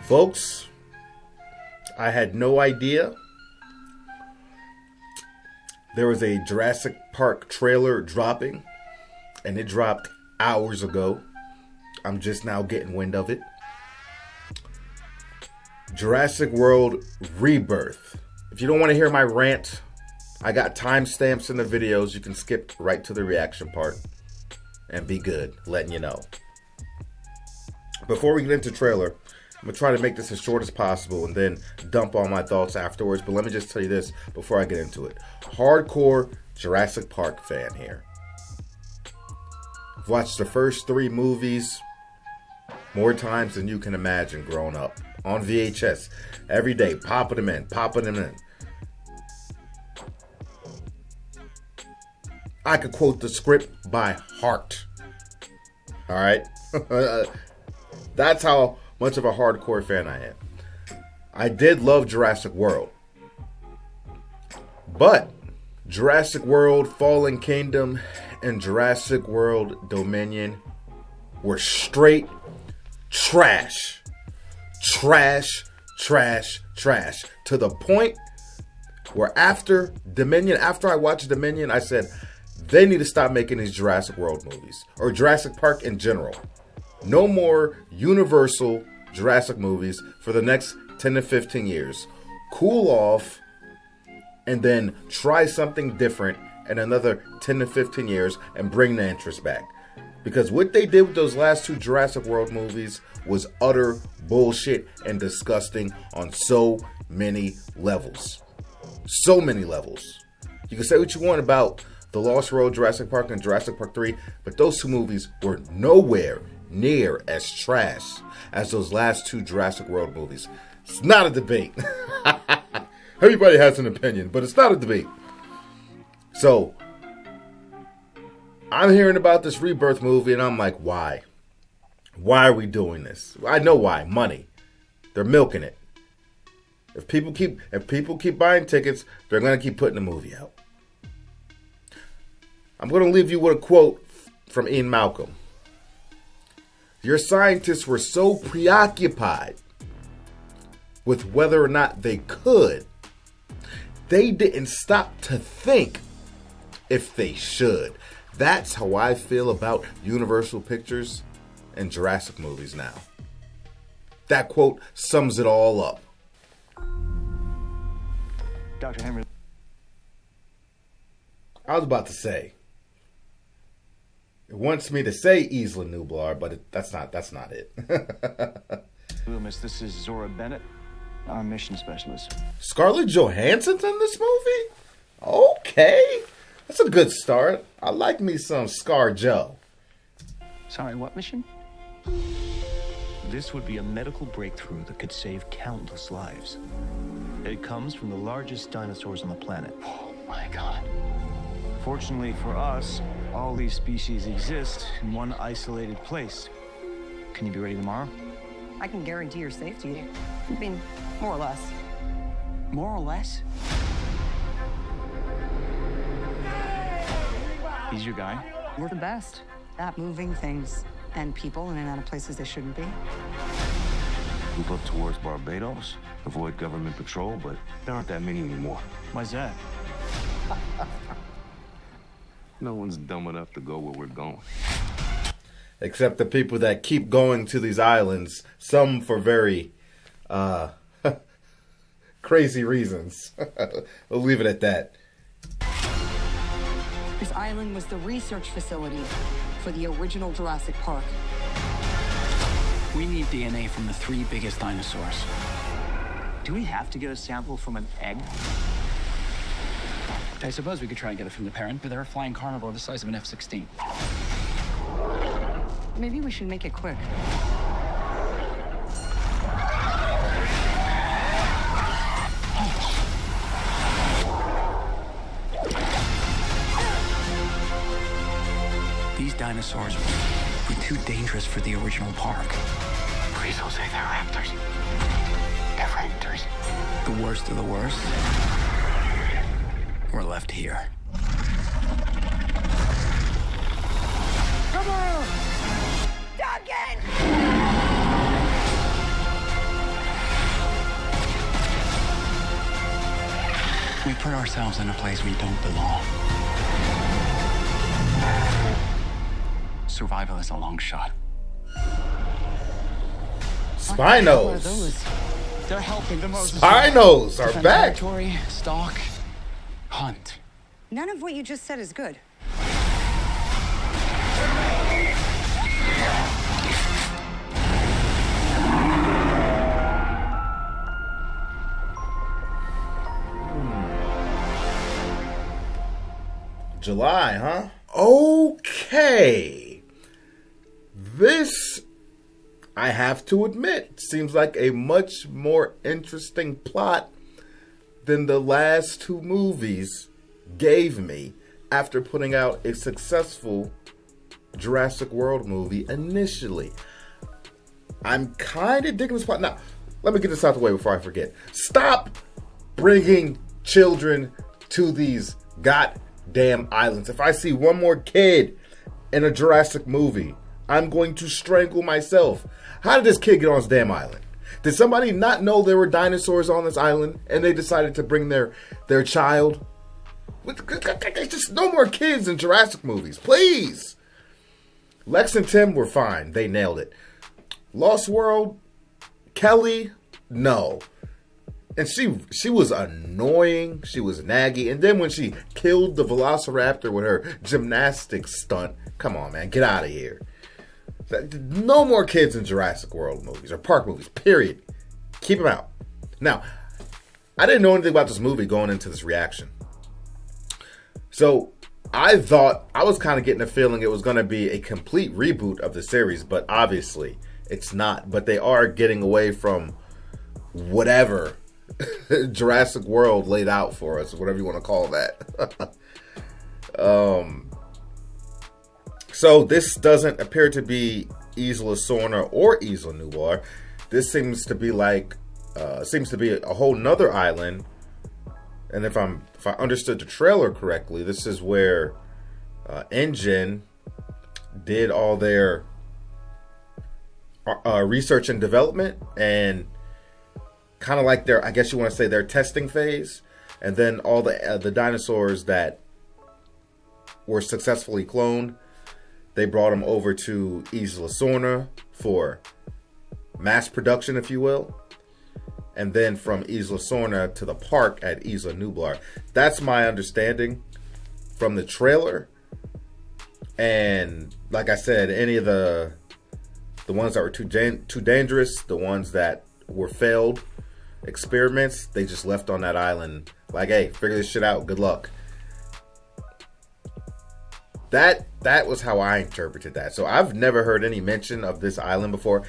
Folks, I had no idea there was a Jurassic Park trailer dropping, and it dropped hours ago. I'm just now getting wind of it. Jurassic World Rebirth. If you don't want to hear my rant, I got timestamps in the videos. You can skip right to the reaction part and be good, letting you know. Before we get into trailer, I'm going to try to make this as short as possible and then dump all my thoughts afterwards. But let me just tell you this before I get into it. Hardcore Jurassic Park fan here. I've watched the first 3 movies more times than you can imagine growing up. On VHS. Every day. Popping them in. I could quote the script by heart. Alright? That's how much of a hardcore fan I am. I did love Jurassic World. But Jurassic World Fallen Kingdom and Jurassic World Dominion were straight trash. Trash. To the point where after I watched Dominion, I said, they need to stop making these Jurassic World movies. Or Jurassic Park in general. No more Universal Jurassic movies for the next 10 to 15 years. Cool off and then try something different in another 10 to 15 years and bring the interest back. Because what they did with those last 2 Jurassic World movies was utter bullshit and disgusting on so many levels. So many levels. You can say what you want about The Lost World, Jurassic Park, and Jurassic Park 3, but those 2 movies were nowhere near as trash as those last 2 Jurassic World movies. It's not a debate. Everybody has an opinion, but it's not a debate. So, I'm hearing about this Rebirth movie, and I'm like, why? Why are we doing this? I know why. Money. They're milking it. If people keep buying tickets, they're going to keep putting the movie out. I'm going to leave you with a quote from Ian Malcolm. Your scientists were so preoccupied with whether or not they could, they didn't stop to think if they should. That's how I feel about Universal Pictures and Jurassic movies now. That quote sums it all up. Dr. Henry. I was about to say, it wants me to say Isla Nublar, but that's not it. Loomis, this is Zora Bennett, our mission specialist. Scarlett Johansson's in this movie? Okay. That's a good start. I like me some Scar Joe. Sorry, what mission? This would be a medical breakthrough that could save countless lives. It comes from the largest dinosaurs on the planet. Oh my God. Fortunately for us, all these species exist in one isolated place. Can you be ready tomorrow? I can guarantee your safety. I mean, more or less. More or less? He's your guy? We're the best at moving things and people in and out of places they shouldn't be. Move up towards Barbados, avoid government patrol, but there aren't that many anymore. Why's that? No one's dumb enough to go where we're going. Except the people that keep going to these islands, some for very crazy reasons. We'll leave it at that. This island was the research facility for the original Jurassic Park. We need DNA from the 3 biggest dinosaurs. Do we have to get a sample from an egg? I suppose we could try and get it from the parent, but they're a flying carnivore the size of an F-16. Maybe we should make it quick. These dinosaurs were too dangerous for the original park. Please don't say they're raptors. They're raptors. The worst of the worst were left here. Come on! Duncan! We put ourselves in a place we don't belong. Survival is a long shot. Spinos. They're helping the most. Spinos are Defend back. Territory, stalk, hunt. None of what you just said is good. July, huh? Okay. This, I have to admit, seems like a much more interesting plot than the last two movies gave me after putting out a successful Jurassic World movie initially. I'm kind of digging this plot. Now, let me get this out the way before I forget. Stop bringing children to these goddamn islands. If I see one more kid in a Jurassic movie, I'm going to strangle myself. How did this kid get on this damn island? Did somebody not know there were dinosaurs on this island and they decided to bring their child? Just no more kids in Jurassic movies, please. Lex and Tim were fine. They nailed it. Lost World, Kelly, no. And she was annoying. She was naggy. And then when she killed the Velociraptor with her gymnastics stunt, come on, man, get out of here. No more kids in Jurassic World movies or park movies, period. Keep them out. Now, I didn't know anything about this movie going into this reaction. So I thought, I was kind of getting a feeling it was going to be a complete reboot of the series, but obviously it's not. But they are getting away from whatever Jurassic World laid out for us, whatever you want to call that. So this doesn't appear to be Isla Sorna or Isla Nublar. This seems to be like a whole nother island. And if I understood the trailer correctly, this is where InGen did all their research and development, and kind of like their, I guess you want to say, their testing phase. And then all the dinosaurs that were successfully cloned, they brought them over to Isla Sorna for mass production, if you will. And then from Isla Sorna to the park at Isla Nublar. That's my understanding from the trailer. And like I said, any of the ones that were too dangerous, the ones that were failed experiments, they just left on that island. Like, hey, figure this shit out. Good luck. That was how I interpreted that. So I've never heard any mention of this island before.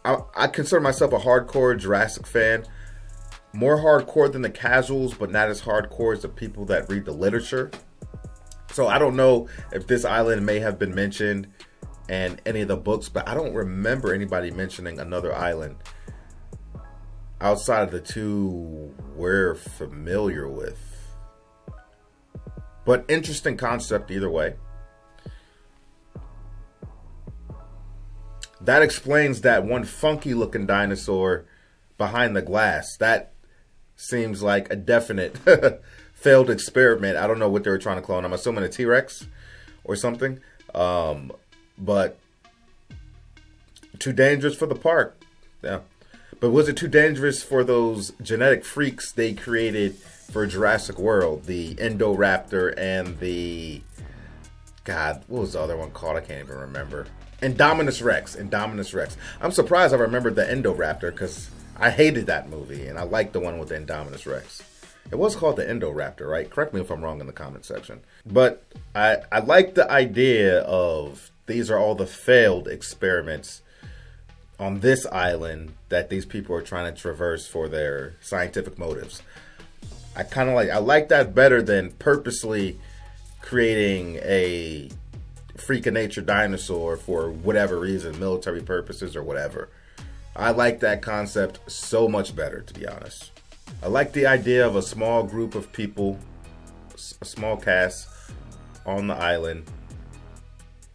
I consider myself a hardcore Jurassic fan. More hardcore than the casuals, but not as hardcore as the people that read the literature. So I don't know if this island may have been mentioned in any of the books, but I don't remember anybody mentioning another island outside of the two we're familiar with. But interesting concept either way. That explains that one funky looking dinosaur behind the glass. That seems like a definite failed experiment. I don't know what they were trying to clone. I'm assuming a T-Rex or something. But too dangerous for the park. Yeah. But was it too dangerous for those genetic freaks they created for Jurassic World? The Indoraptor and the... God, what was the other one called? I can't even remember. Indominus Rex. I'm surprised I remembered the Indoraptor because I hated that movie and I liked the one with the Indominus Rex. It was called the Indoraptor, right? Correct me if I'm wrong in the comment section. But I like the idea of these are all the failed experiments on this island that these people are trying to traverse for their scientific motives. I like that better than purposely creating a freak of nature dinosaur for whatever reason, military purposes or whatever. I like that concept so much better, to be honest. I like the idea of a small group of people, a small cast on the island,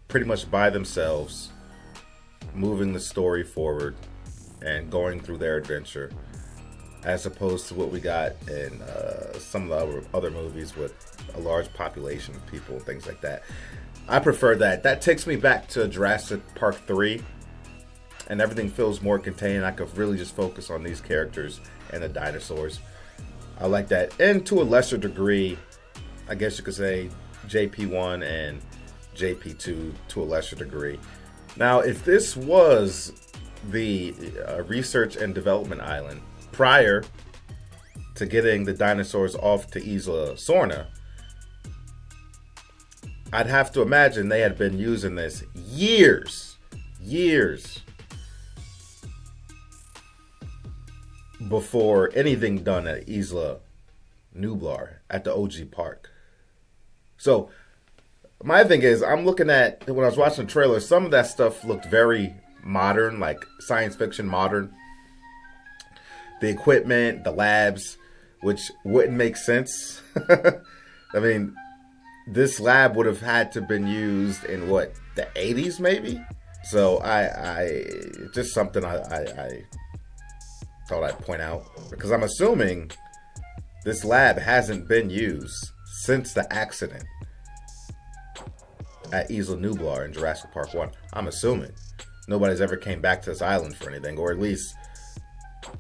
pretty much by themselves, moving the story forward and going through their adventure as opposed to what we got in some of the other movies with a large population of people and things like that. I prefer that. That takes me back to Jurassic Park 3, and everything feels more contained. I could really just focus on these characters and the dinosaurs. I like that. And to a lesser degree, I guess you could say JP1 and JP2 to a lesser degree. Now, if this was the research and development island prior to getting the dinosaurs off to Isla Sorna, I'd have to imagine they had been using this years before anything done at Isla Nublar at the OG park. So my thing is, I'm looking at, when I was watching the trailer, some of that stuff looked very modern, like science fiction modern. The equipment, the labs, which wouldn't make sense. I mean, this lab would have had to been used in what, the 80s maybe? So I just something I thought I'd point out, because I'm assuming this lab hasn't been used since the accident at Isla Nublar in Jurassic Park 1. I'm assuming nobody's ever came back to this island for anything, or at least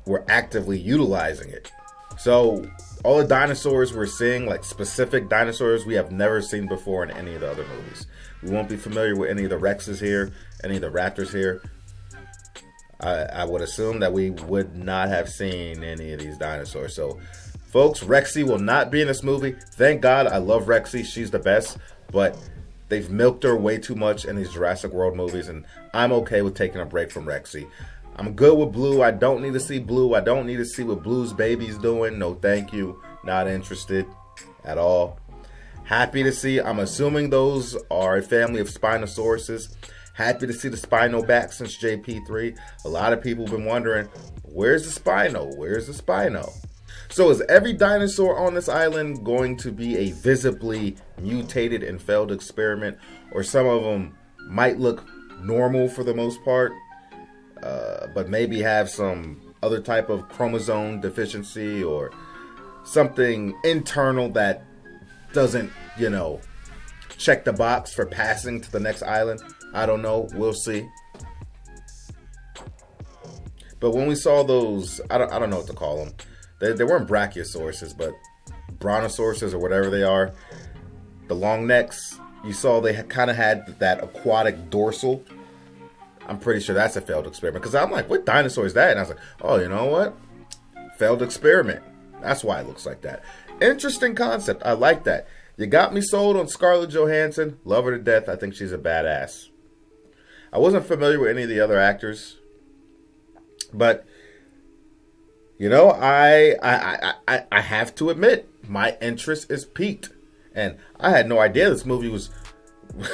we're actively utilizing it. So all the dinosaurs we're seeing, like specific dinosaurs we have never seen before in any of the other movies. We won't be familiar with any of the Rexes here, any of the Raptors here. I would assume that we would not have seen any of these dinosaurs. So folks, Rexy will not be in this movie. Thank God. I love Rexy. She's the best. But they've milked her way too much in these Jurassic World movies, and I'm okay with taking a break from Rexy. I'm good with Blue. I don't need to see Blue. I don't need to see what Blue's baby's doing. No, thank you. Not interested at all. Happy to see. I'm assuming those are a family of Spinosauruses. Happy to see the Spino back since JP3. A lot of people have been wondering, where's the Spino? Where's the Spino? So is every dinosaur on this island going to be a visibly mutated and failed experiment? Or some of them might look normal for the most part, but maybe have some other type of chromosome deficiency or something internal that doesn't, check the box for passing to the next island? I don't know. We'll see. But when we saw those, I don't know what to call them. They weren't brachiosauruses, but brontosauruses or whatever they are. The long necks, you saw they kind of had that aquatic dorsal. I'm pretty sure that's a failed experiment. Because I'm like, what dinosaur is that? And I was like, oh, you know what? Failed experiment. That's why it looks like that. Interesting concept. I like that. You got me sold on Scarlett Johansson. Love her to death. I think she's a badass. I wasn't familiar with any of the other actors. But, I have to admit, my interest is piqued. And I had no idea this movie was...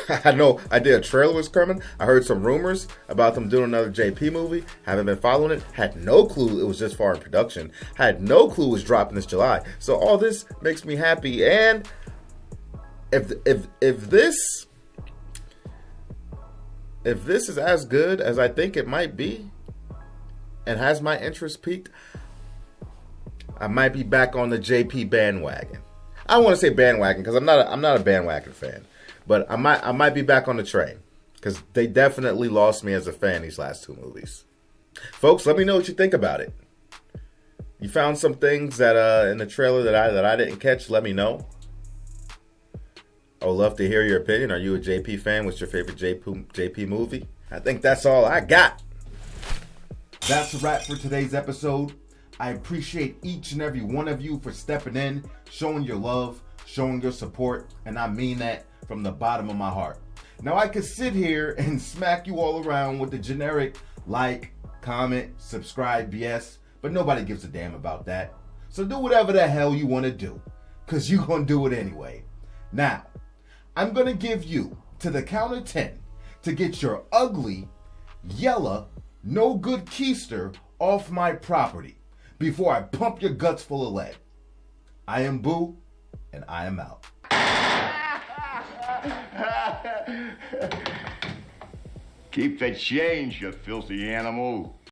I had no idea a trailer was coming. I heard some rumors about them doing another JP movie. Haven't been following it. Had no clue it was this far in production. Had no clue it was dropping this July. So all this makes me happy. And if this is as good as I think it might be, and has my interest piqued, I might be back on the JP bandwagon. I don't want to say bandwagon because I'm not a bandwagon fan. But I might be back on the train, because they definitely lost me as a fan these last two movies. Folks, let me know what you think about it. You found some things that in the trailer that I didn't catch. Let me know. I would love to hear your opinion. Are you a JP fan? What's your favorite JP movie? I think that's all I got. That's a wrap for today's episode. I appreciate each and every one of you for stepping in, showing your love, showing your support, and I mean that from the bottom of my heart. Now, I could sit here and smack you all around with the generic like, comment, subscribe BS, but nobody gives a damn about that. So do whatever the hell you want to do, because you're going to do it anyway. Now, I'm going to give you to the count of 10 to get your ugly, yellow, no good keister off my property before I pump your guts full of lead. I am Boo, and I am out. Keep the change, you filthy animal.